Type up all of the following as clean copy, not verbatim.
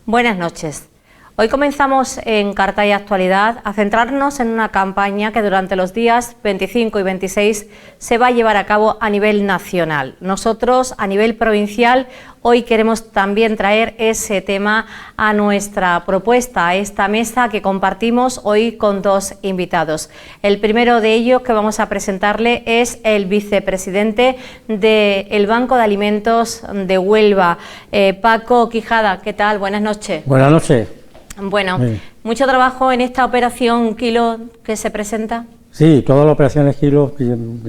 Buenas noches. Hoy comenzamos en Cartaya Actualidad a centrarnos en una campaña que durante los días 25 y 26 se va a llevar a cabo a nivel nacional. Nosotros, a nivel provincial, hoy queremos también traer ese tema a nuestra propuesta, a esta mesa que compartimos hoy con dos invitados. El primero de ellos que vamos a presentarle es el vicepresidente del Banco de Alimentos de Huelva, Paco Quijada. ¿Qué tal? Buenas noches. Buenas noches. Bueno, mucho trabajo en esta operación Kilo que se presenta. Sí, todas las operaciones Kilo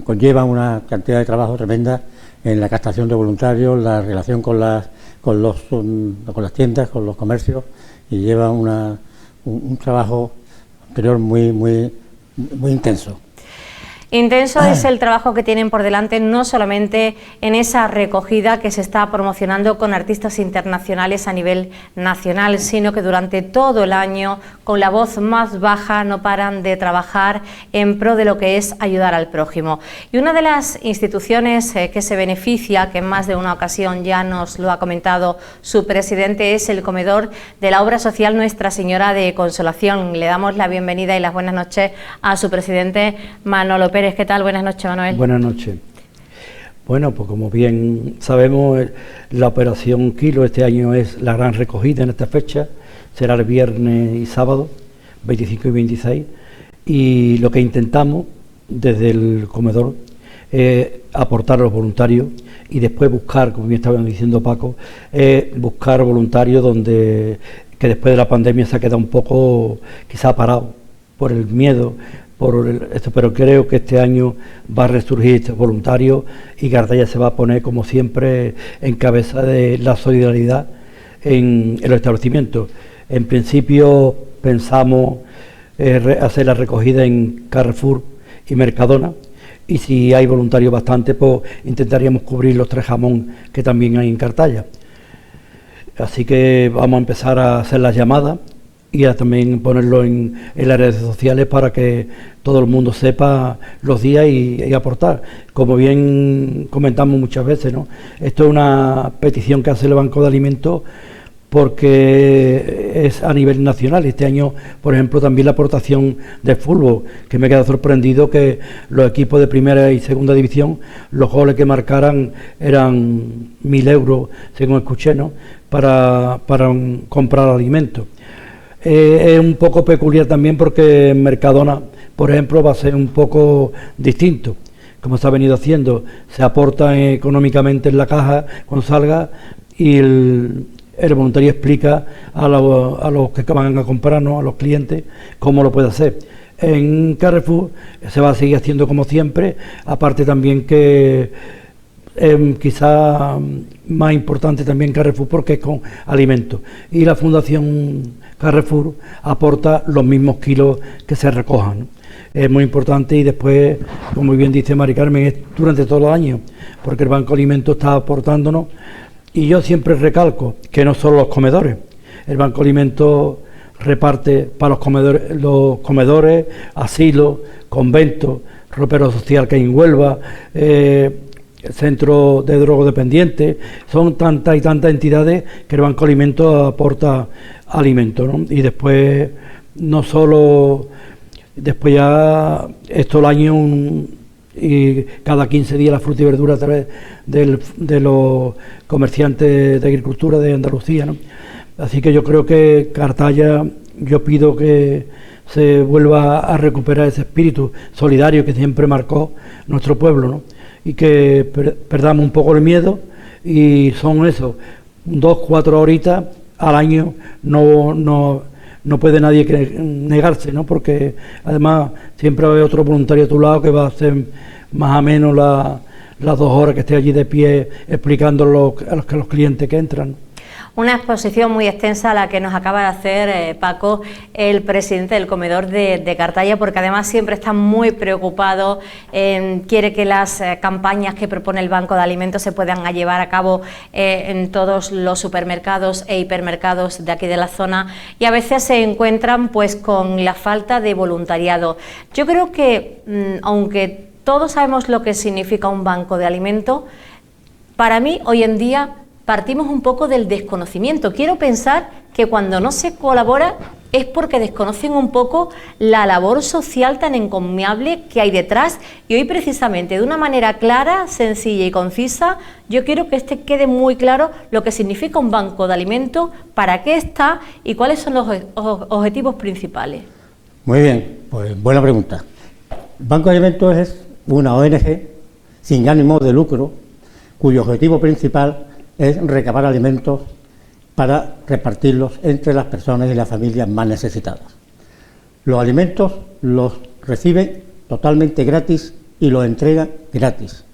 conllevan una cantidad de trabajo tremenda en la captación de voluntarios, la relación con las tiendas, con los comercios, y lleva un trabajo anterior muy intenso. Intenso es el trabajo que tienen por delante, no solamente en esa recogida que se está promocionando con artistas internacionales a nivel nacional, sino que durante todo el año, con la voz más baja, no paran de trabajar en pro de lo que es ayudar al prójimo. Y una de las instituciones que se beneficia, que en más de una ocasión ya nos lo ha comentado su presidente, es el comedor de la obra social Nuestra Señora de Consolación. Le damos la bienvenida y las buenas noches a su presidente, Manolo Pérez. ¿Qué tal? Buenas noches, Manuel. Buenas noches. Bueno, pues como bien sabemos, la operación Kilo este año es la gran recogida en esta fecha, será el viernes y sábado, 25 y 26, y lo que intentamos desde el comedor es aportar a los voluntarios y después buscar, como bien estaba diciendo Paco, buscar voluntarios que después de la pandemia se ha quedado un poco quizá parado por el miedo, pero creo que este año va a resurgir este voluntario y Cartaya se va a poner, como siempre, en cabeza de la solidaridad en los establecimientos. En principio pensamos hacer la recogida en Carrefour y Mercadona, y si hay voluntarios bastante, pues intentaríamos cubrir los 3 jamón que también hay en Cartaya. Así que vamos a empezar a hacer las llamadas y a también ponerlo en las redes sociales para que todo el mundo sepa los días y aportar. Como bien comentamos muchas veces, ¿no? Esto es una petición que hace el Banco de Alimentos porque es a nivel nacional. Este año, por ejemplo, también la aportación de fútbol, que me queda sorprendido que los equipos de primera y segunda división, los goles que marcaran eran 1.000 euros, según escuché, ¿no? para comprar alimentos. Es un poco peculiar también porque en Mercadona, por ejemplo, va a ser un poco distinto. Como se ha venido haciendo, se aporta económicamente en la caja cuando salga y el voluntario explica a los que van a comprar, ¿no?, a los clientes, cómo lo puede hacer. En Carrefour se va a seguir haciendo como siempre, aparte también que quizá más importante también Carrefour porque es con alimentos, y la Fundación Carrefour aporta los mismos kilos que se recojan, ¿no? Es muy importante, y después, como bien dice Mari Carmen, es durante todo el año, porque el Banco de Alimentos está aportándonos, y yo siempre recalco que no solo los comedores, el Banco de Alimentos reparte para los comedores, asilos, conventos, ropero social que hay en Huelva, centro de drogodependientes, son tantas y tantas entidades que el Banco de Alimentos aporta alimentos, ¿no? Y después, no solo, después ya esto el año, y cada 15 días la fruta y verdura a través de los comerciantes de agricultura de Andalucía, ¿no? Así que yo creo que Cartaya, yo pido que se vuelva a recuperar ese espíritu solidario que siempre marcó nuestro pueblo, ¿no? Y que perdamos un poco el miedo, y son eso, 2-4 horitas al año, no puede nadie negarse, ¿no? Porque además siempre va a haber otro voluntario a tu lado que va a hacer más o menos las 2 horas que esté allí de pie explicando a los clientes que entran. Una exposición muy extensa la que nos acaba de hacer Paco, el presidente del comedor de Cartaya, porque además siempre está muy preocupado, quiere que las campañas que propone el Banco de Alimentos se puedan llevar a cabo en todos los supermercados e hipermercados de aquí de la zona, y a veces se encuentran pues con la falta de voluntariado. Yo creo que aunque todos sabemos lo que significa un banco de alimentos, para mí hoy en día partimos un poco del desconocimiento. Quiero pensar que cuando no se colabora es porque desconocen un poco la labor social tan encomiable que hay detrás. Y hoy, precisamente, de una manera clara, sencilla y concisa, yo quiero que quede muy claro lo que significa un banco de alimentos, para qué está y cuáles son los objetivos principales. Muy bien, pues buena pregunta. Banco de Alimentos es una ONG sin ánimo de lucro, cuyo objetivo principal es recabar alimentos para repartirlos entre las personas y las familias más necesitadas. Los alimentos los reciben totalmente gratis y los entregan gratis,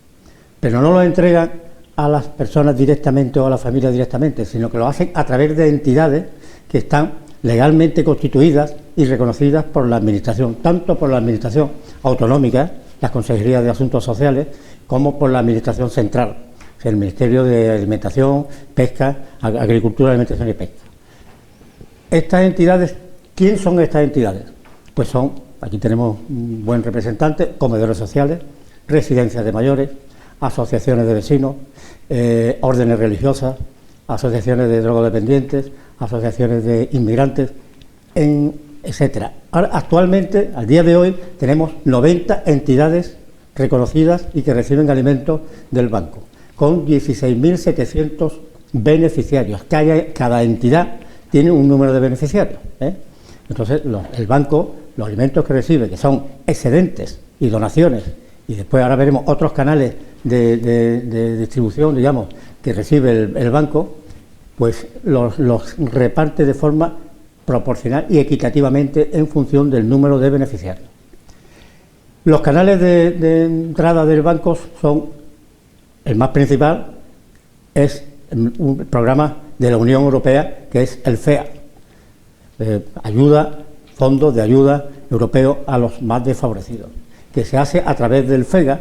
pero no los entregan a las personas directamente o a las familias directamente, sino que lo hacen a través de entidades que están legalmente constituidas y reconocidas por la Administración, tanto por la Administración autonómica, las Consejerías de Asuntos Sociales, como por la Administración central, el Ministerio de Alimentación, Pesca, Agricultura, Alimentación y Pesca. Estas entidades, ¿quién son estas entidades? Pues son, aquí tenemos un buen representante, comedores sociales, residencias de mayores, asociaciones de vecinos, órdenes religiosas, asociaciones de drogodependientes, asociaciones de inmigrantes, etcétera. Ahora, actualmente, al día de hoy, tenemos 90 entidades reconocidas y que reciben alimentos del banco, con 16.700 beneficiarios. Cada entidad tiene un número de beneficiarios, ¿eh? Entonces, el banco, los alimentos que recibe, que son excedentes y donaciones, y después ahora veremos otros canales de distribución, digamos, que recibe el banco, pues los reparte de forma proporcional y equitativamente en función del número de beneficiarios. Los canales de entrada del banco son, el más principal es un programa de la Unión Europea, que es el FEA, Fondo de Ayuda Europeo a los más desfavorecidos, que se hace a través del FEGA,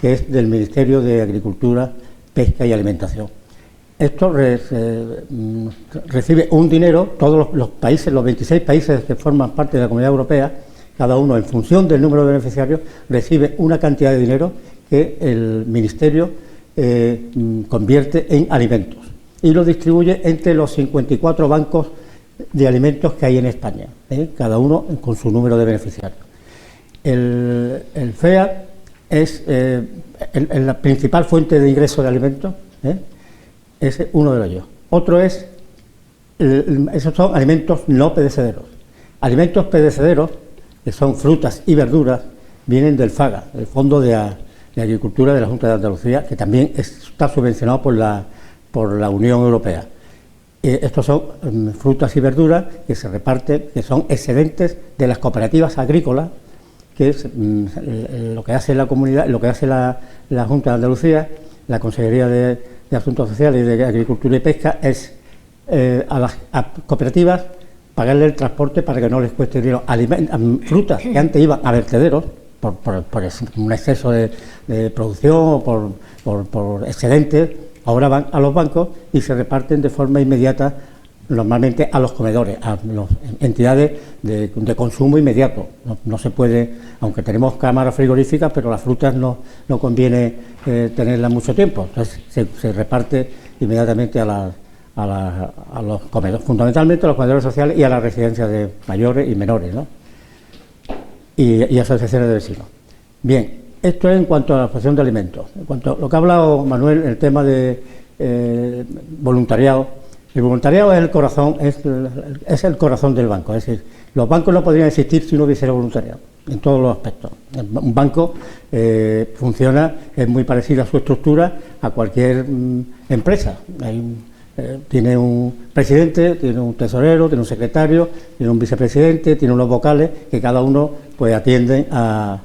que es del Ministerio de Agricultura, Pesca y Alimentación. Esto recibe un dinero, todos los países, los 26 países que forman parte de la Comunidad Europea, cada uno en función del número de beneficiarios, recibe una cantidad de dinero que el Ministerio convierte en alimentos y lo distribuye entre los 54 bancos de alimentos que hay en España, cada uno con su número de beneficiarios. El FEA es la principal fuente de ingreso de alimentos, es uno de ellos. Otro es, esos son alimentos no perecederos. Alimentos perecederos, que son frutas y verduras, vienen del FAGA, el Fondo de Agricultura de la Junta de Andalucía, que también está subvencionado por la Unión Europea. Estos son frutas y verduras que se reparten, que son excedentes de las cooperativas agrícolas, que es lo que hace la comunidad, lo que hace la Junta de Andalucía, la Consejería de Asuntos Sociales y de Agricultura y Pesca, es a las cooperativas pagarle el transporte para que no les cueste dinero. Frutas que antes iban a vertederos por un exceso de producción o por excedentes, ahora van a los bancos y se reparten de forma inmediata, normalmente a los comedores, a las entidades de consumo inmediato. No se puede, aunque tenemos cámaras frigoríficas, pero las frutas no conviene tenerlas mucho tiempo. Entonces se reparte inmediatamente a los comedores, fundamentalmente a los comedores sociales y a las residencias de mayores y menores, ¿no? y asociaciones de vecinos. Bien, esto es en cuanto a la fracción de alimentos. En cuanto a lo que ha hablado Manuel, el tema de voluntariado. El voluntariado es el corazón, es el corazón del banco. Es decir, los bancos no podrían existir si no hubiese voluntariado, en todos los aspectos. Un banco funciona, es muy parecido a su estructura a cualquier empresa. Tiene un presidente, tiene un tesorero, tiene un secretario, tiene un vicepresidente, tiene unos vocales que cada uno pues atienden a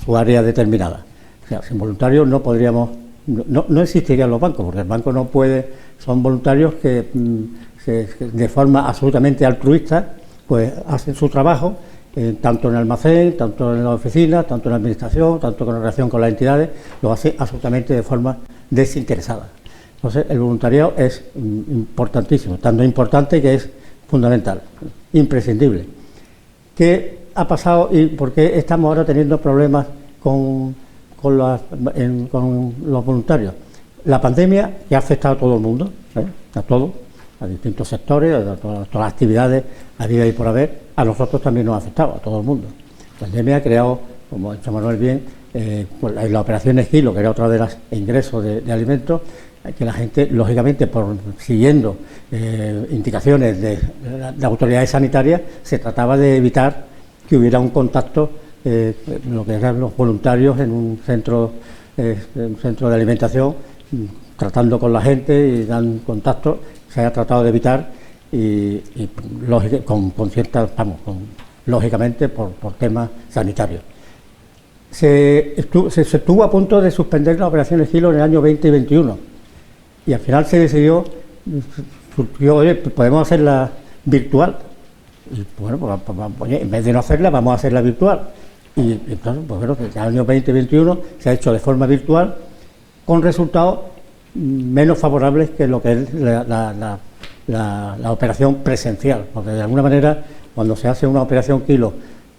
su área determinada. O sea, sin voluntarios no podríamos, no existirían los bancos, porque el banco no puede, son voluntarios que de forma absolutamente altruista pues hacen su trabajo, tanto en el almacén, tanto en la oficina, tanto en la administración, tanto con relación con las entidades, lo hace absolutamente de forma desinteresada. Entonces, el voluntariado es importantísimo, tanto importante que es fundamental, imprescindible. ¿Qué ha pasado y por qué estamos ahora teniendo problemas con los voluntarios? La pandemia que ha afectado a todo el mundo, a todos, a distintos sectores, a todas las actividades a día y por haber, a nosotros también nos ha afectado, a todo el mundo. La pandemia ha creado, como ha dicho Manuel bien, pues la operación Esquilo, que era otra de los ingresos de alimentos, que la gente, lógicamente, siguiendo indicaciones de autoridades sanitarias, se trataba de evitar que hubiera un contacto, lo que eran los voluntarios en un centro de alimentación, tratando con la gente y dando contacto, se haya tratado de evitar lógicamente por temas sanitarios. Se estuvo a punto de suspender la operación Esquilo en el año 20 y 21 y al final se decidió, oye, podemos hacerla virtual. Y bueno, pues, en vez de no hacerla, vamos a hacerla virtual. Y entonces, pues bueno, en el año 2021 se ha hecho de forma virtual con resultados menos favorables que lo que es la operación presencial, porque de alguna manera cuando se hace una operación Kilo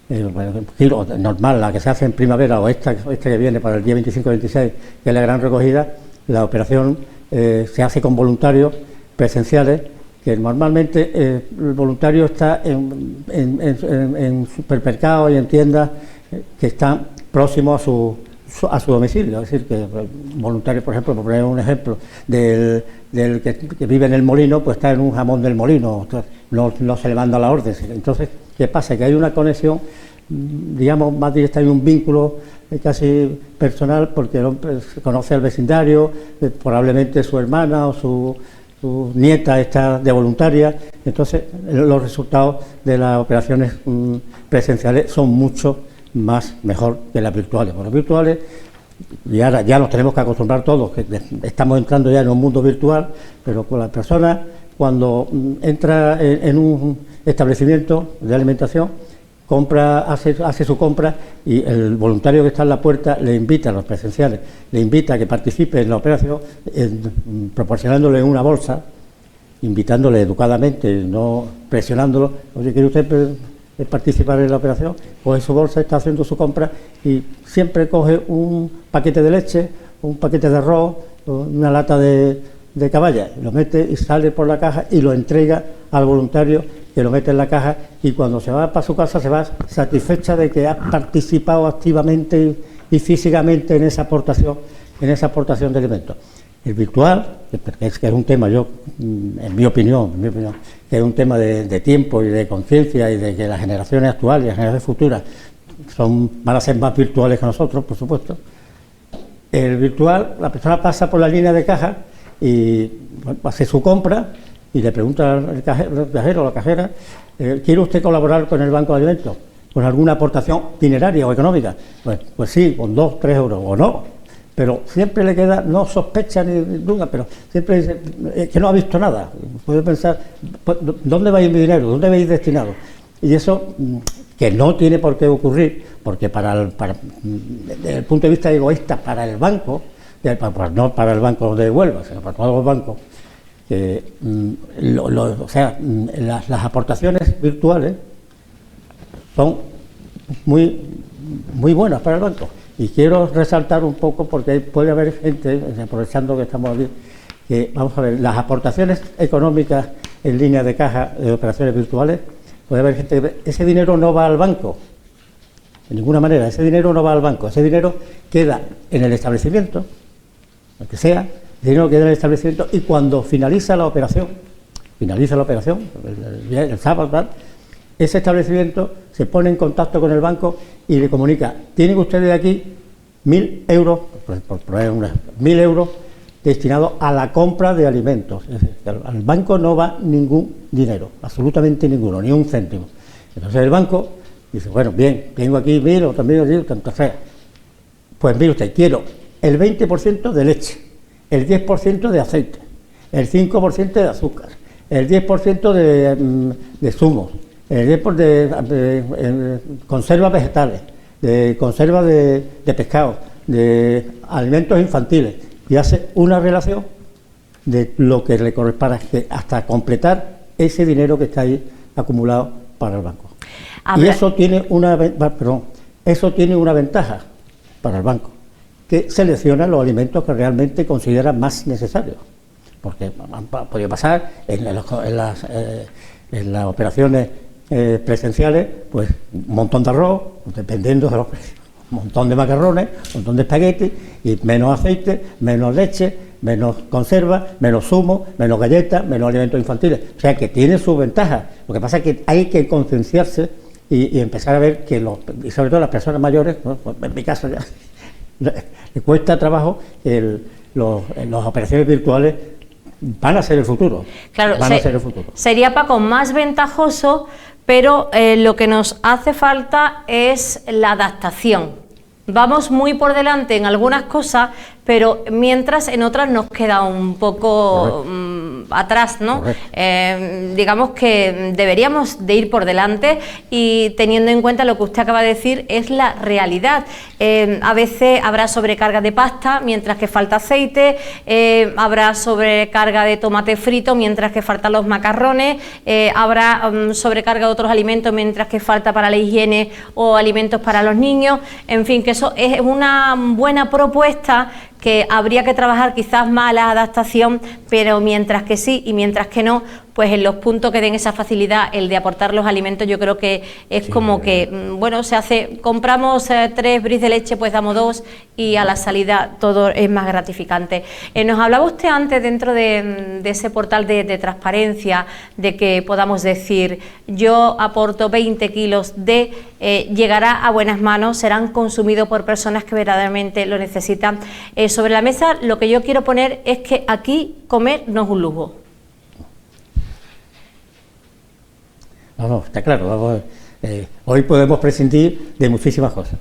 normal, la que se hace en primavera o esta que viene para el día 25-26, que es la gran recogida, la operación se hace con voluntarios presenciales, que normalmente el voluntario está en supermercados y en tiendas que están próximos a su domicilio, es decir, que voluntario, por ejemplo, por poner un ejemplo, del que vive en el molino, pues está en un jamón del molino, no se le manda la orden. Entonces, ¿qué pasa? Que hay una conexión, digamos, más directa, hay un vínculo casi personal, porque el hombre conoce al vecindario, probablemente su hermana o su nieta está de voluntaria, entonces los resultados de las operaciones presenciales son mucho mejor que las virtuales. Por las virtuales, y ahora ya nos tenemos que acostumbrar todos, que estamos entrando ya en un mundo virtual, pero con la persona cuando entra en un establecimiento de alimentación, hace su compra y el voluntario que está en la puerta le invita, a los presenciales, le invita a que participe en la operación, proporcionándole una bolsa, invitándole educadamente, no presionándolo. Oye, ¿quiere usted participar en la operación? Coge su bolsa, está haciendo su compra y siempre coge un paquete de leche, un paquete de arroz, una lata de caballa, lo mete y sale por la caja y lo entrega al voluntario, que lo mete en la caja, y cuando se va para su casa se va satisfecha de que ha participado activamente y físicamente en esa aportación de alimentos. El virtual, que es un tema, en mi opinión, que es un tema de tiempo y de conciencia, y de que las generaciones actuales y las generaciones futuras van a ser más virtuales que nosotros, por supuesto. El virtual, la persona pasa por la línea de caja y hace su compra y le pregunta al cajero o la cajera, ¿quiere usted colaborar con el Banco de Alimentos con alguna aportación dineraria o económica? Pues sí, con 2, 3 euros o no, pero siempre le queda, no sospecha ni duda, pero siempre dice que no ha visto nada. Puede pensar, ¿dónde va a ir mi dinero? ¿Dónde va a ir destinado? Y eso, que no tiene por qué ocurrir, porque desde el punto de vista egoísta para el banco, no para el Banco de Huelva, sino para todos los bancos, las aportaciones virtuales son muy, muy buenas para el banco. Y quiero resaltar un poco, porque puede haber gente, aprovechando que estamos aquí, que, vamos a ver, las aportaciones económicas en línea de caja de operaciones virtuales, puede haber gente que ese dinero no va al banco, de ninguna manera, ese dinero no va al banco, ese dinero queda en el establecimiento, aunque sea, el dinero queda en el establecimiento, y cuando finaliza la operación, el sábado, tal, ese establecimiento se pone en contacto con el banco y le comunica, tienen ustedes aquí 1.000 euros, por poner 1.000 euros destinados a la compra de alimentos. Es decir, al banco no va ningún dinero, absolutamente ninguno, ni un céntimo. Entonces el banco dice, bueno, bien, tengo aquí 1.000 o también tanto sea. Pues mire usted, quiero el 20% de leche, el 10% de aceite, el 5% de azúcar, el 10% de zumos, el 10% de conservas vegetales, de conservas de pescado, de alimentos infantiles, y hace una relación de lo que le corresponde hasta completar ese dinero que está ahí acumulado para el banco. Y eso tiene una ventaja para el banco, que selecciona los alimentos que realmente considera más necesarios. Porque ha podido pasar en las operaciones presenciales, pues un montón de arroz, dependiendo de los precios, un montón de macarrones, un montón de espaguetis, y menos aceite, menos leche, menos conserva, menos zumo, menos galletas, menos alimentos infantiles. O sea que tiene sus ventajas. Lo que pasa es que hay que concienciarse y empezar a ver que, y sobre todo las personas mayores, ¿no? Pues en mi caso ya, le cuesta trabajo, las operaciones virtuales van a ser el futuro. Claro, van a ser el futuro. Sería, Paco, más ventajoso, pero lo que nos hace falta es la adaptación. Vamos muy por delante en algunas cosas, pero mientras en otras nos queda un poco atrás, ¿no? Digamos que deberíamos de ir por delante y teniendo en cuenta lo que usted acaba de decir, es la realidad. A veces habrá sobrecarga de pasta mientras que falta aceite, habrá sobrecarga de tomate frito mientras que faltan los macarrones, habrá sobrecarga de otros alimentos mientras que falta para la higiene o alimentos para los niños. En fin, que eso es una buena propuesta, que habría que trabajar quizás más la adaptación, pero mientras que sí y mientras que no, pues en los puntos que den esa facilidad, el de aportar los alimentos, yo creo que es como que, bueno, se hace, compramos 3 bris de leche, pues damos 2 y a la salida todo es más gratificante. Nos hablaba usted antes, dentro de ese portal de transparencia, de que podamos decir, yo aporto 20 kilos de, llegará a buenas manos, serán consumidos por personas que verdaderamente lo necesitan. Sobre la mesa lo que yo quiero poner es que aquí comer no es un lujo. No, está claro. Hoy podemos prescindir de muchísimas cosas.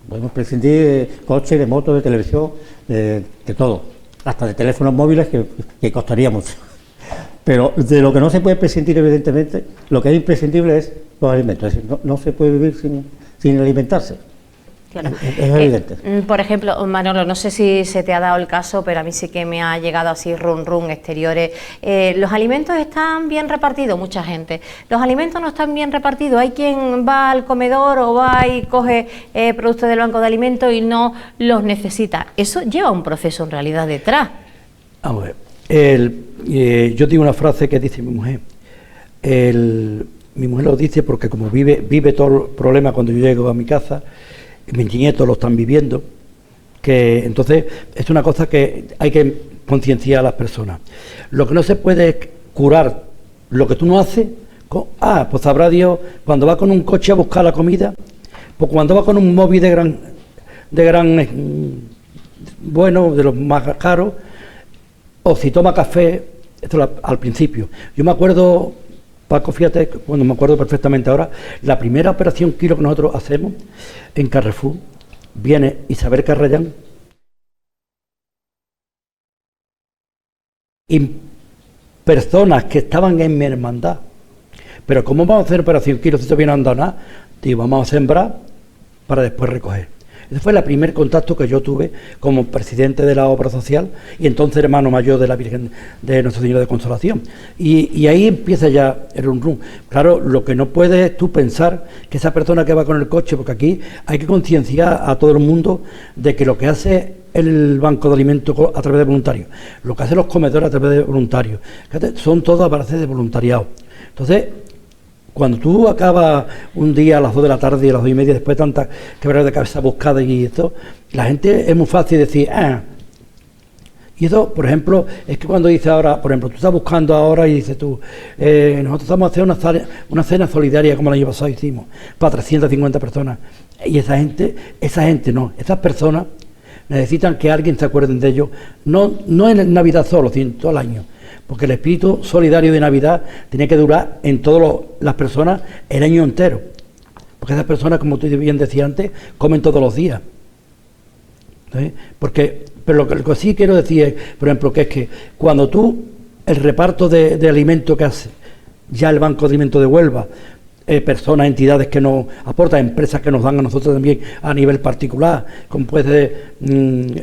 Podemos prescindir de coches, de motos, de televisión, de todo, hasta de teléfonos móviles que costaría mucho. Pero de lo que no se puede prescindir, evidentemente, lo que es imprescindible es los alimentos. Es decir, no se puede vivir sin alimentarse. Claro. Es evidente. Por ejemplo, Manolo, no sé si se te ha dado el caso, pero a mí sí que me ha llegado así run exteriores. Los alimentos están bien repartidos, mucha gente. Los alimentos no están bien repartidos. Hay quien va al comedor o va y coge productos del banco de alimentos y no los necesita. Eso lleva un proceso en realidad detrás. Vamos a ver. Yo digo una frase que dice mi mujer. Mi mujer lo dice porque como vive todo el problema cuando yo llego a mi casa, mis nietos lo están viviendo, que entonces es una cosa que hay que concienciar a las personas. Lo que no se puede es curar lo que tú no haces, pues sabrá Dios, cuando va con un coche a buscar la comida, pues cuando va con un móvil de gran bueno, de los más caros, o si toma café, esto al principio. Yo me acuerdo, Paco, fíjate, bueno, me acuerdo perfectamente ahora, la primera operación kilo que nosotros hacemos en Carrefour, viene Isabel Carrayán y personas que estaban en mi hermandad. Pero ¿cómo vamos a hacer operación kilo si todavía no han dado nada? Digo, vamos a sembrar para después recoger. Ese fue el primer contacto que yo tuve como presidente de la obra social y entonces hermano mayor de la Virgen de Nuestra Señora de Consolación. Y ahí empieza ya el run. Claro, lo que no puede es tú pensar que esa persona que va con el coche, porque aquí hay que concienciar a todo el mundo de que lo que hace el Banco de Alimentos a través de voluntarios, lo que hacen los comedores a través de voluntarios, son todos a base de voluntariado. Entonces, cuando tú acabas un día a las 2 de la tarde y a las 2:30, después de tantas quebraderas de cabeza buscadas y esto, la gente es muy fácil decir, Y eso, por ejemplo, es que cuando dice ahora, por ejemplo, tú estás buscando ahora y dices tú, nosotros estamos a hacer una cena solidaria como el año pasado hicimos, para 350 personas. Y esa gente no, esas personas necesitan que alguien se acuerde de ellos, no en Navidad solo, sino todo el año. Porque el espíritu solidario de Navidad tiene que durar en todas las personas el año entero. Porque esas personas, como tú bien decías antes, comen todos los días. ¿Sí? Pero lo que sí quiero decir es, por ejemplo, que es que cuando tú, el reparto de alimentos que hace ya el Banco de Alimentos de Huelva, personas, entidades que nos aportan, empresas que nos dan a nosotros también a nivel particular, como puede ser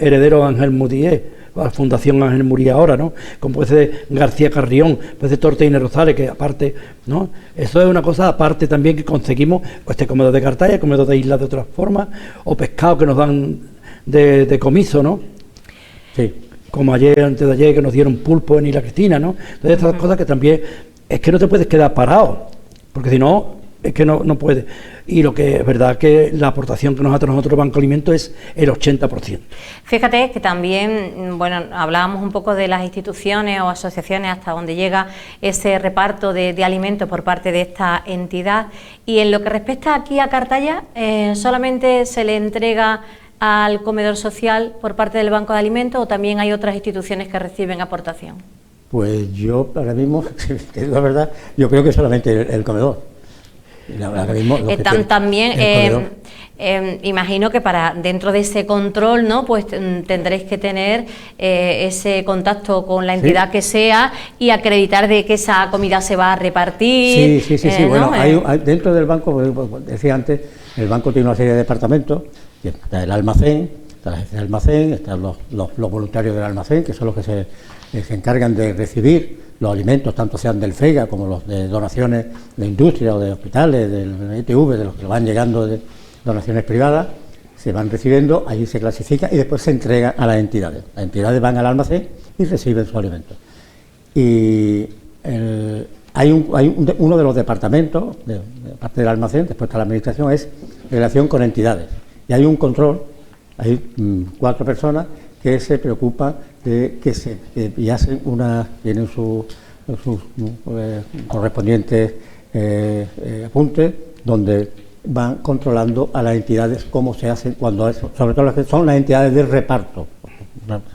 Heredero Ángel Mudié, la Fundación Ángel Muría ahora, ¿no? Como puede ser García Carrión, puede ser Torteines Rosales, que aparte, ¿no? Eso es una cosa aparte también que conseguimos, comedor de Cartaya, comedor de islas de otras formas, o pescado que nos dan de decomiso, ¿no? Sí. Como ayer, antes de ayer, que nos dieron pulpo en Isla Cristina, ¿no? Entonces estas cosas que también, es que no te puedes quedar parado, porque si no, es que no puedes. Y lo que es verdad que la aportación que nos hace nosotros Banco Alimento es el 80%. Fíjate que también, bueno, hablábamos un poco de las instituciones o asociaciones hasta donde llega ese reparto de alimentos por parte de esta entidad, y en lo que respecta aquí a Cartaya, solamente se le entrega al comedor social por parte del Banco de Alimentos, o también hay otras instituciones que reciben aportación. Pues yo ahora mismo, te digo la verdad, yo creo que solamente el comedor. También imagino que para dentro de ese control, ¿no?, pues tendréis que tener ese contacto con la entidad que sea y acreditar de que esa comida se va a repartir. Sí. Bueno, hay dentro del banco, decía antes, el banco tiene una serie de departamentos. Está el almacén, está la agencia de almacén, están los voluntarios del almacén, que son los que se encargan de recibir los alimentos, tanto sean del FEGA como los de donaciones de industria o de hospitales, del ITV, de los que van llegando de donaciones privadas, se van recibiendo, allí se clasifica y después se entrega a las entidades. Las entidades van al almacén y reciben sus alimentos. Y hay uno de los departamentos, de parte del almacén, después está la administración, es relación con entidades. Y hay un control, hay 4 personas que se preocupan de que tienen sus correspondientes apuntes, donde van controlando a las entidades cómo se hacen, cuando eso, sobre todo las que son las entidades de reparto.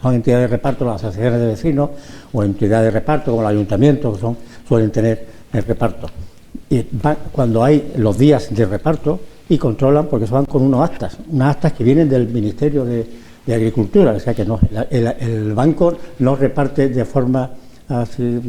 Son entidades de reparto, las asociaciones de vecinos, o entidades de reparto como el ayuntamiento, que suelen tener el reparto. Y cuando hay los días de reparto, y controlan, porque se van con unas actas que vienen del Ministerio de Agricultura, o sea que no, el banco no reparte de forma así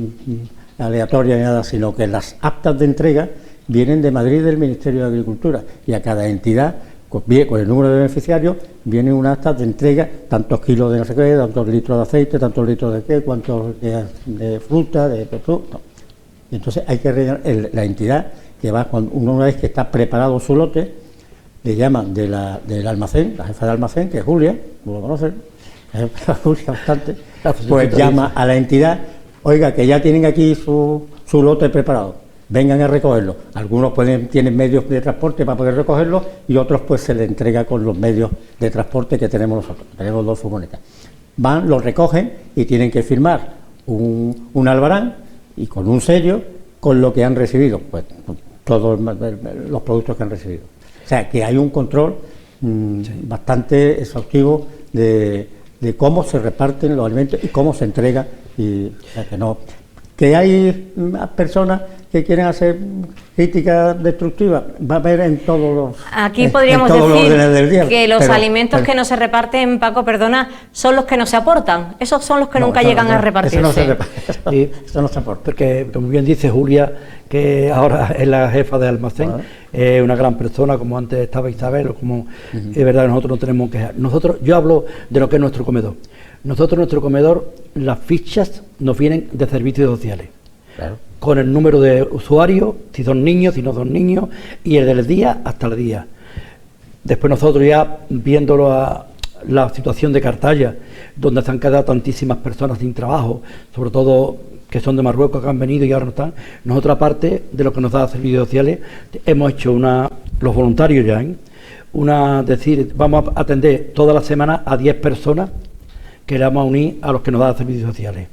aleatoria ni nada, sino que las actas de entrega vienen de Madrid, del Ministerio de Agricultura, y a cada entidad, con el número de beneficiarios, vienen unas actas de entrega, tantos kilos de no sé qué, tantos litros de aceite, tantos litros de qué, cuántos de fruta, de producto. Entonces hay que rellenar la entidad que va, una vez que está preparado su lote, le llaman del almacén, la jefa del almacén, que es Julia, ¿no lo conocen? Julia bastante, pues llama a la entidad, oiga, que ya tienen aquí su lote preparado, vengan a recogerlo. Algunos tienen medios de transporte para poder recogerlo y otros pues se les entrega con los medios de transporte que tenemos nosotros. Tenemos 2 furgonetas. Van, los recogen y tienen que firmar un albarán y con un sello con lo que han recibido, pues todos los productos que han recibido. O sea, que hay un control bastante exhaustivo de cómo se reparten los alimentos y cómo se entrega. O sea, que hay personas que quieren hacer crítica destructiva, va a haber en todos los Aquí podríamos decir que los alimentos que no se reparten, Paco, perdona, son los que no se aportan. Esos son los que nunca llegan a repartirse. Eso no se reparte. Eso no se aporta. Porque, como bien dice Julia, que ahora es la jefa de almacén, es una gran persona, como antes estaba Isabel, o como es verdad, nosotros no tenemos que dejar. Yo hablo de lo que es nuestro comedor. Nuestro comedor, las fichas nos vienen de servicios sociales. Claro. Con el número de usuarios, si son niños, si no son niños, y el del día hasta el día. Después nosotros ya viéndolo a la situación de Cartaya, donde se han quedado tantísimas personas sin trabajo, sobre todo que son de Marruecos, que han venido y ahora no están, nosotros aparte de lo que nos da servicios sociales, hemos hecho los voluntarios ya, vamos a atender toda la semana a 10 personas que le vamos a unir a los que nos da servicios sociales.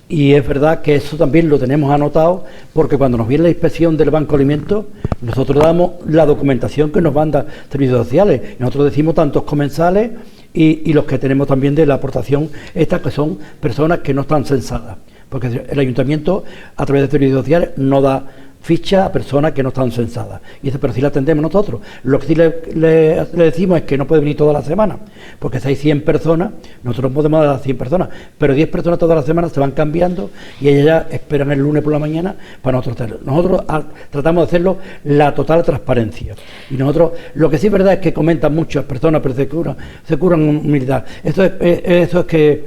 Y es verdad que eso también lo tenemos anotado, porque cuando nos viene la inspección del Banco de Alimentos, nosotros damos la documentación que nos manda servicios sociales. Nosotros decimos tantos comensales y los que tenemos también de la aportación, estas que son personas que no están censadas, porque el ayuntamiento a través de servicios sociales no da ficha a personas que no están censadas, pero sí la atendemos nosotros. Lo que sí le decimos es que no puede venir toda la semana, porque si hay 100 personas, nosotros podemos dar 100 personas, pero 10 personas toda la semana se van cambiando y ellas ya esperan el lunes por la mañana para nosotros hacerlo. Nosotros tratamos de hacerlo la total transparencia, y nosotros, lo que sí es verdad es que comentan muchas personas, pero se curan humildad. Eso es que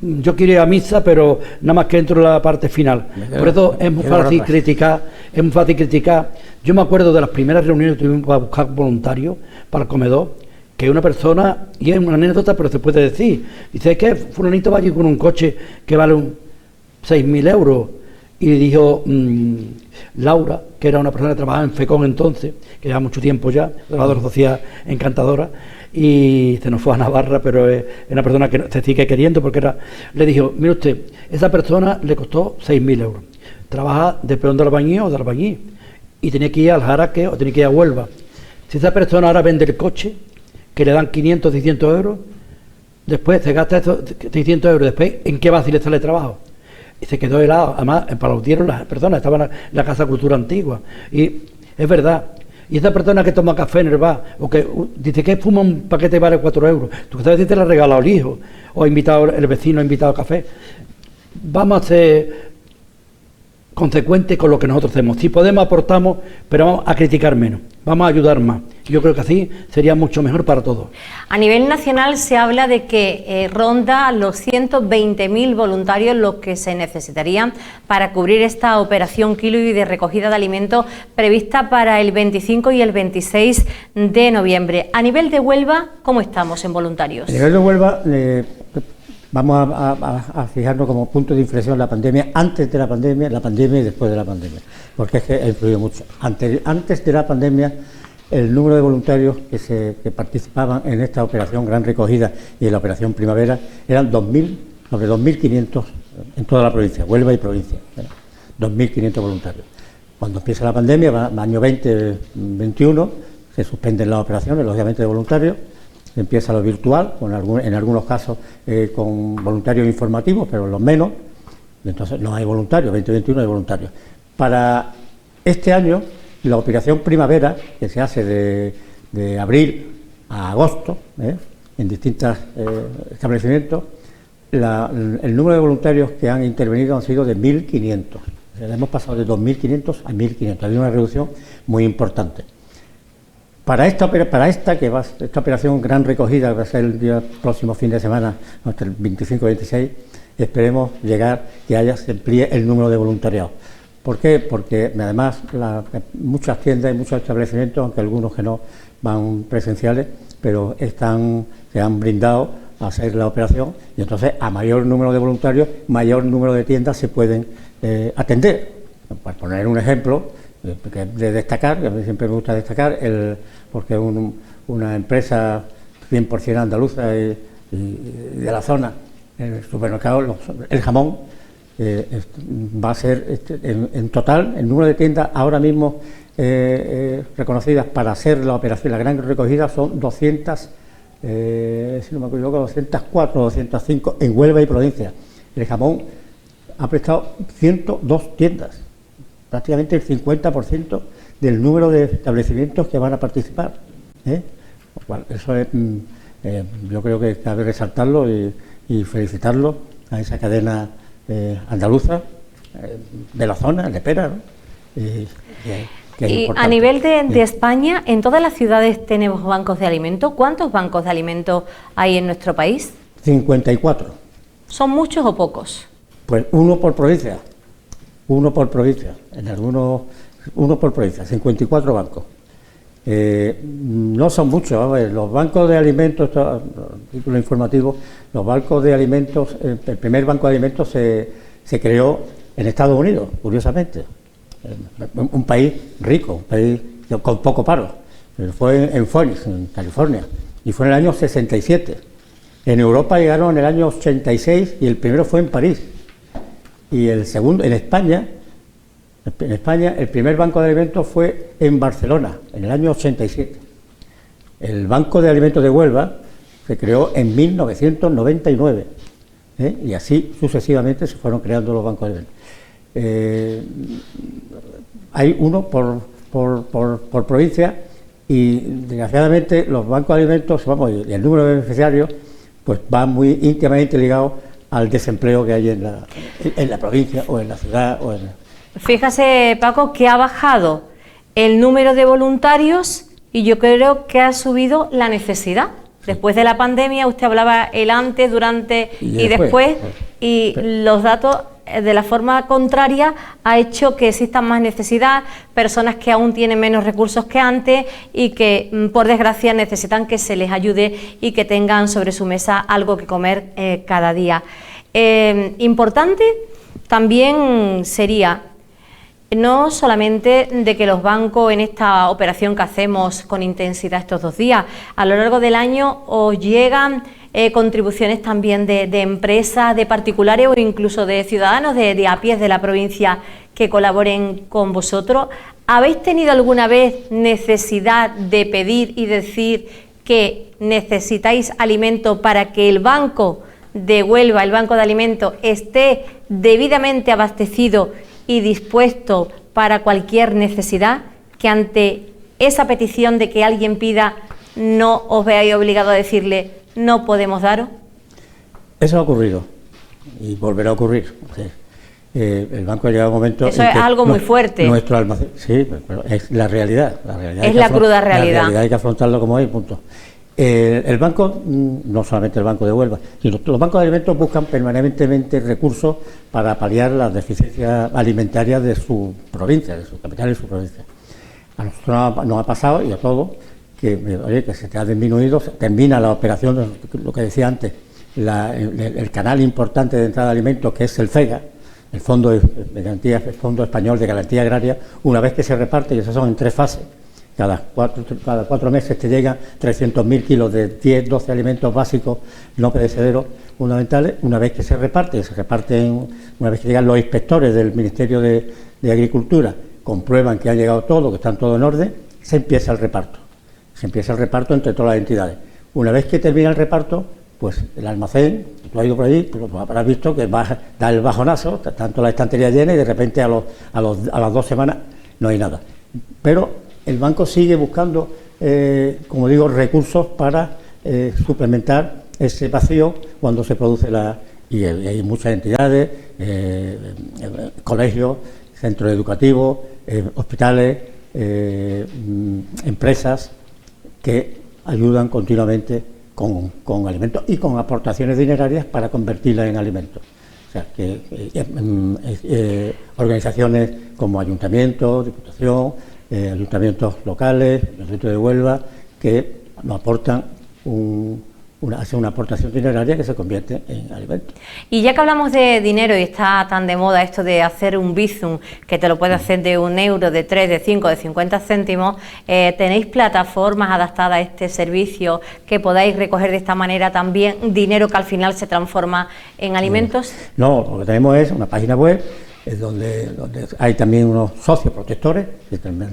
yo quiero ir a misa, pero nada más que entro en la parte final. Por eso es muy fácil criticar. Yo me acuerdo de las primeras reuniones que tuvimos para buscar voluntarios para el comedor, que una persona, y es una anécdota, pero se puede decir, dice, es que fulanito va allí con un coche que vale 6.000 euros, y dijo Laura, que era una persona que trabajaba en FECON entonces, que lleva mucho tiempo ya, trabajadora social encantadora, y se nos fue a Navarra, pero es una persona que se sigue queriendo, porque le dijo, mire usted, esa persona le costó 6.000 euros, trabaja de peón de albañil o de albañil, y tenía que ir al Jaraque o tenía que ir a Huelva. Si esa persona ahora vende el coche, que le dan 500, 600 euros, después se gasta esos 600 euros, después, ¿en qué va si le sale trabajo? Y se quedó helado, además aplaudieron las personas, estaban en la Casa Cultura Antigua, y es verdad. Y esa persona que toma café en el bar, o que dice que fuma un paquete y vale 4 euros, tú sabes si te lo ha regalado el hijo, o ha invitado, el vecino ha invitado a café. Vamos a ser consecuentes con lo que nosotros hacemos. Si podemos, aportamos, pero vamos a criticar menos, vamos a ayudar más. Yo creo que así sería mucho mejor para todos. A nivel nacional se habla de que ronda los 120.000 voluntarios los que se necesitarían para cubrir esta operación Kilo y de recogida de alimentos prevista para el 25 y el 26 de noviembre. A nivel de Huelva, ¿cómo estamos en voluntarios? A nivel de Huelva, vamos a fijarnos como punto de inflexión la pandemia, antes de la pandemia y después de la pandemia, porque es que ha influido mucho. Antes de la pandemia, el número de voluntarios que participaban en esta operación Gran Recogida y en la operación Primavera eran 2.500 en toda la provincia, Huelva y provincia, 2.500 voluntarios. Cuando empieza la pandemia, año 2021, se suspenden las operaciones, lógicamente, de voluntarios. Empieza lo virtual, en algunos casos con voluntarios informativos, pero los menos, entonces no hay voluntarios, 2021 hay voluntarios. Para este año, la operación Primavera, que se hace de abril a agosto, en distintos establecimientos, el número de voluntarios que han intervenido han sido de 1.500. O sea, hemos pasado de 2.500 a 1.500, ha habido una reducción muy importante. Para esta operación Gran Recogida, que va a ser el próximo fin de semana, hasta el 25-26, esperemos llegar, se amplíe el número de voluntariados. ¿Por qué? Porque además muchas tiendas y muchos establecimientos, aunque algunos que no van presenciales, pero se han brindado a hacer la operación, y entonces a mayor número de voluntarios, mayor número de tiendas se pueden atender. Para poner un ejemplo, de destacar, que a mí siempre me gusta destacar, porque una empresa 100% andaluza y de la zona, el supermercado, el jamón, va a ser en total, el número de tiendas ahora mismo reconocidas para hacer la operación, la Gran Recogida, son 200, si no me equivoco, 204, 205 en Huelva y provincia. El jamón ha prestado 102 tiendas, prácticamente el 50% del número de establecimientos que van a participar. Eso es, yo creo que cabe resaltarlo y felicitarlo a esa cadena andaluza de la zona, de Pera, ¿no? Y a nivel de España, ¿en todas las ciudades tenemos bancos de alimentos? ¿Cuántos bancos de alimentos hay en nuestro país? 54. ¿Son muchos o pocos? Pues uno por provincia, en algunos, uno por provincia, 54 bancos. No son muchos, los bancos de alimentos, título informativo, los bancos de alimentos, el primer banco de alimentos se creó en Estados Unidos, curiosamente, un país rico, un país con poco paro, fue en Phoenix, en California, y fue en el año 67. En Europa llegaron en el año 86 y el primero fue en París. Y el segundo, en España, el primer banco de alimentos fue en Barcelona, en el año 87. El Banco de Alimentos de Huelva se creó en 1999, y así sucesivamente se fueron creando los bancos de alimentos. Hay uno por provincia y, desgraciadamente, los bancos de alimentos, y el número de beneficiarios, pues va muy íntimamente ligado al desempleo que hay en la provincia o en la ciudad. Fíjase, Paco, que ha bajado el número de voluntarios y yo creo que ha subido la necesidad. Después de la pandemia, usted hablaba el antes, durante y después, y los datos de la forma contraria ha hecho que existan más necesidad, personas que aún tienen menos recursos que antes y que por desgracia necesitan que se les ayude y que tengan sobre su mesa algo que comer cada día. Importante también sería no solamente de que los bancos en esta operación que hacemos con intensidad estos 2 días, a lo largo del año os llegan contribuciones también de empresas, de particulares o incluso de ciudadanos de a pie de la provincia que colaboren con vosotros. ¿Habéis tenido alguna vez necesidad de pedir y decir que necesitáis alimento para que el Banco de Huelva, el Banco de Alimentos, esté debidamente abastecido y dispuesto para cualquier necesidad, que ante esa petición de que alguien pida no os veáis obligado a decirle no podemos daros? Eso ha ocurrido y volverá a ocurrir. Sí. El banco ha llegado a un momento... Eso es algo muy fuerte. Nuestro almacén, sí, pero es la realidad. Es la cruda realidad. La realidad hay que afrontarlo como es, punto. El banco, no solamente el Banco de Huelva, sino los bancos de alimentos buscan permanentemente recursos para paliar las deficiencias alimentarias de su provincia, de su capital y su provincia. A nosotros nos ha pasado, y a todos, que se te ha disminuido, termina la operación, lo que decía antes, el canal importante de entrada de alimentos, que es el FEGA, el Fondo Español de Garantía Agraria, una vez que se reparte, y eso son en 3 fases. Cada 4 meses te llegan 300.000 kilos de 10, 12 alimentos básicos no perecederos fundamentales. Una vez que se reparten, una vez que llegan los inspectores del Ministerio de Agricultura, comprueban que ha llegado todo, que están todo en orden, se empieza el reparto. Se empieza el reparto entre todas las entidades. Una vez que termina el reparto, pues el almacén, tú has ido por allí, pues habrás visto que da el bajonazo, tanto la estantería llena y de repente a las 2 semanas no hay nada. Pero el banco sigue buscando, como digo, recursos para suplementar ese vacío cuando se produce y hay muchas entidades, colegios, centros educativos, hospitales, empresas que ayudan continuamente con alimentos y con aportaciones dinerarias para convertirlas en alimentos. O sea, que organizaciones como ayuntamientos, diputación, ayuntamientos locales, el Ayuntamiento de Huelva, que nos aportan hace una aportación dineraria que se convierte en alimentos. Y ya que hablamos de dinero y está tan de moda esto de hacer un bizum, que te lo puede hacer de 1 euro, de 3, de 5, de 50 céntimos, ¿tenéis plataformas adaptadas a este servicio que podáis recoger de esta manera también dinero que al final se transforma en alimentos? No, lo que tenemos es una página web donde hay también unos socios protectores, que también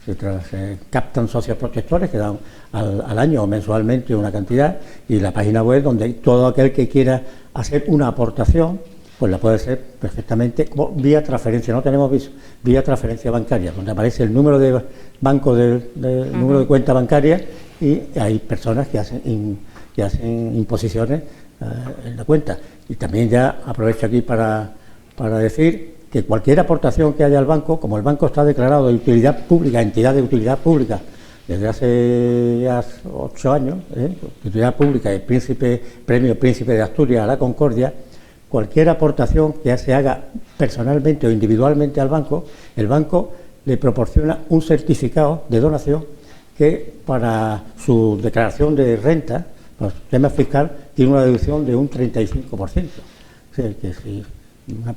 se captan socios protectores que dan al año o mensualmente una cantidad, y la página web donde todo aquel que quiera hacer una aportación pues la puede hacer perfectamente vía transferencia. No tenemos vía transferencia bancaria, donde aparece el número de banco número de cuenta bancaria, y hay personas que hacen imposiciones en la cuenta. Y también ya aprovecho aquí para decir que cualquier aportación que haya al banco, como el banco está declarado de utilidad pública, entidad de utilidad pública, desde hace ya 8 años, de utilidad pública, el Premio Príncipe de Asturias a la Concordia, cualquier aportación que se haga personalmente o individualmente al banco, el banco le proporciona un certificado de donación que para su declaración de renta, para su tema fiscal, tiene una deducción de un 35%. O sea, que si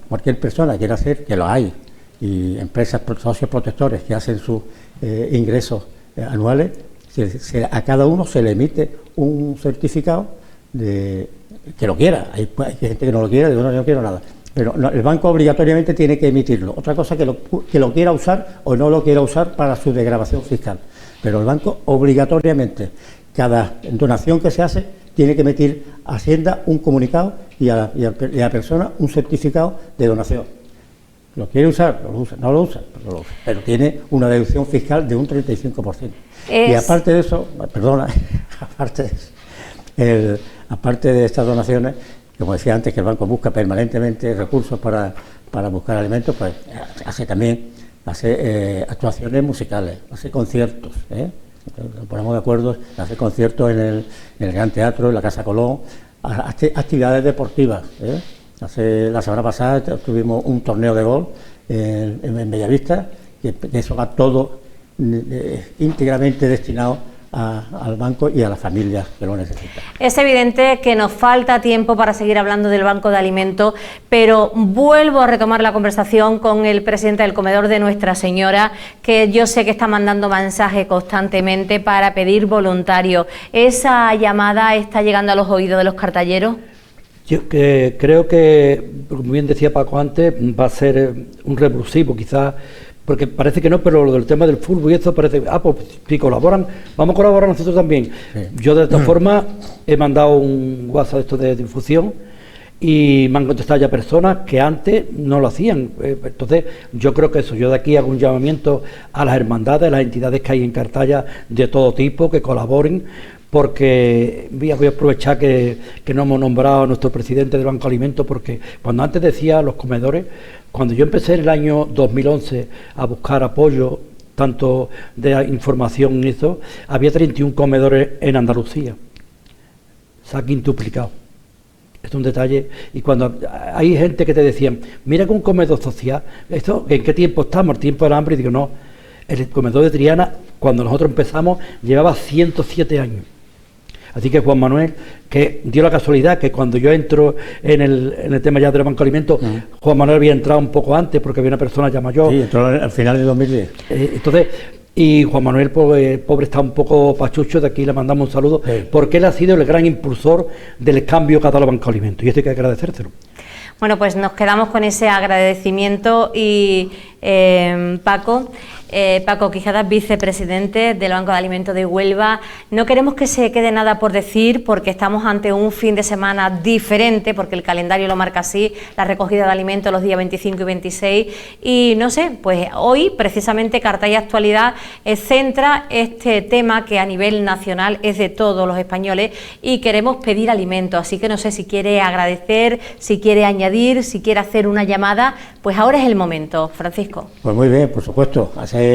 cualquier persona quiere hacer, que lo hay, y empresas, socios protectores que hacen sus ingresos anuales, a cada uno se le emite un certificado que lo quiera. Hay gente que no lo quiere, digo, no, yo no quiero nada, pero el banco obligatoriamente tiene que emitirlo. Otra cosa que lo quiera usar o no lo quiera usar para su desgravación fiscal, pero el banco obligatoriamente, cada donación que se hace, tiene que emitir a Hacienda un comunicado y a la persona un certificado de donación. ¿Lo quiere usar? Lo usa. No lo usa, pero tiene una deducción fiscal de un 35%. Y aparte de eso, perdona, aparte de estas donaciones, como decía antes, que el banco busca permanentemente recursos para buscar alimentos, pues hace actuaciones musicales, hace conciertos, nos ponemos de acuerdo, hace conciertos en el Gran Teatro, en la Casa Colón, hace actividades deportivas, La semana pasada tuvimos un torneo de golf en Bellavista, que eso va todo íntegramente destinado al banco y a las familias que lo necesitan. Es evidente que nos falta tiempo para seguir hablando del Banco de Alimentos, pero vuelvo a retomar la conversación con el presidente del comedor de Nuestra Señora, que yo sé que está mandando mensajes constantemente para pedir voluntarios. ¿Esa llamada está llegando a los oídos de los cartalleros? Yo creo que, como bien decía Paco antes, va a ser un revulsivo, quizás, porque parece que no, pero lo del tema del fútbol y esto parece, pues si colaboran, vamos a colaborar nosotros también. Sí. Yo de esta forma he mandado un WhatsApp esto de difusión y me han contestado ya personas que antes no lo hacían. Entonces yo creo que eso, yo de aquí hago un llamamiento a las hermandades, a las entidades que hay en Cartaya de todo tipo, que colaboren, porque voy a aprovechar que no hemos nombrado a nuestro presidente del Banco de Alimentos, porque cuando antes decía los comedores, cuando yo empecé en el año 2011 a buscar apoyo, tanto de información y eso, había 31 comedores en Andalucía. Se ha quintuplicado. Es un detalle. Y cuando hay gente que te decían, mira que un comedor social, ¿esto en qué tiempo estamos? El tiempo del hambre. Y digo, no, el comedor de Triana, cuando nosotros empezamos, llevaba 107 años. Así que Juan Manuel, que dio la casualidad que cuando yo entro en el tema ya del Banco de Alimentos, Juan Manuel había entrado un poco antes porque había una persona ya mayor. Sí, entró al final de 2010. Entonces, y Juan Manuel, pues, pobre, está un poco pachucho, de aquí le mandamos un saludo, sí, porque él ha sido el gran impulsor del cambio que ha dado el Banco de Alimentos, y esto hay que agradecérselo. Bueno, pues nos quedamos con ese agradecimiento y Paco Quijada, vicepresidente del Banco de Alimentos de Huelva. No queremos que se quede nada por decir porque estamos ante un fin de semana diferente, porque el calendario lo marca así, la recogida de alimentos los días 25 y 26 y no sé, pues hoy precisamente Cartaya Actualidad centra este tema que a nivel nacional es de todos los españoles y queremos pedir alimentos, así que no sé si quiere agradecer, si quiere añadir, si quiere hacer una llamada, pues ahora es el momento, Francisco. Pues muy bien, por supuesto, hacer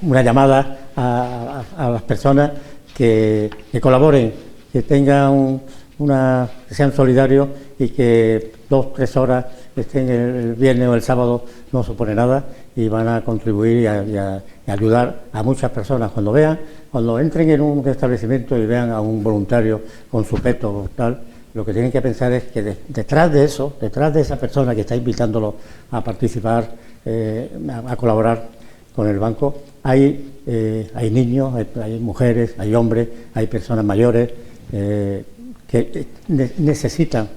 una llamada a las personas que colaboren, que tengan que sean solidarios y que 2 o 3 horas estén el viernes o el sábado no supone nada y van a contribuir y ayudar a muchas personas. Cuando entren en un establecimiento y vean a un voluntario con su peto o tal, lo que tienen que pensar es que detrás de esa persona que está invitándolo a participar, a colaborar con el banco, hay niños, hay mujeres, hay hombres, hay personas mayores que necesitan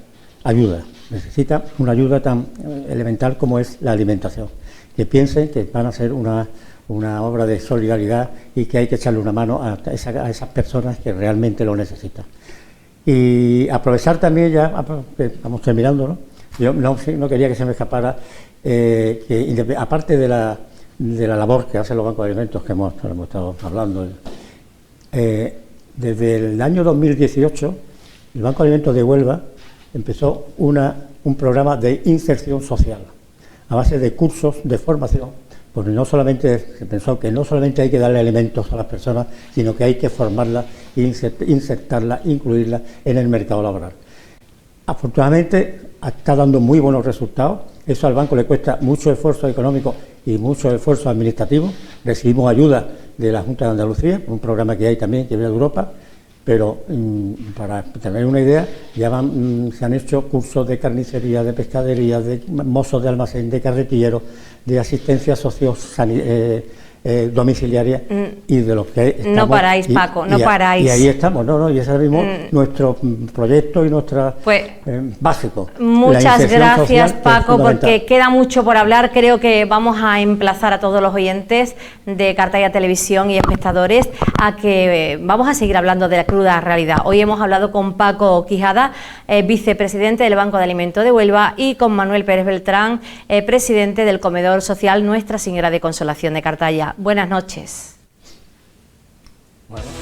ayuda, necesitan una ayuda tan elemental como es la alimentación. Que piensen que van a ser una obra de solidaridad y que hay que echarle una mano a esas personas que realmente lo necesitan. Y aprovechar también ya, que estamos terminando, ¿no? Yo no quería que se me escapara, que aparte de la labor que hacen los bancos de alimentos que hemos estado hablando, desde el año 2018 el Banco de Alimentos de Huelva empezó un programa de inserción social a base de cursos de formación, porque se pensó que no solamente hay que darle alimentos a las personas, sino que hay que formarlas, insertarlas, incluirlas en el mercado laboral. Afortunadamente está dando muy buenos resultados. Eso al banco le cuesta mucho esfuerzo económico y mucho esfuerzo administrativo. Recibimos ayuda de la Junta de Andalucía, un programa que hay también que viene de Europa, pero para tener una idea, ya se han hecho cursos de carnicería, de pescadería, de mozos de almacén, de carretilleros, de asistencia domiciliaria y de los que estamos. No paráis, Paco, no paráis. Y ahí estamos, y ese es mismo nuestro proyecto y nuestra básico. Muchas gracias, Paco, porque queda mucho por hablar. Creo que vamos a emplazar a todos los oyentes de Cartaya Televisión y espectadores a que vamos a seguir hablando de la cruda realidad. Hoy hemos hablado con Paco Quijada, vicepresidente del Banco de Alimentos de Huelva, y con Manuel Pérez Beltrán, presidente del Comedor Social Nuestra Señora de Consolación de Cartaya. Buenas noches. Bueno.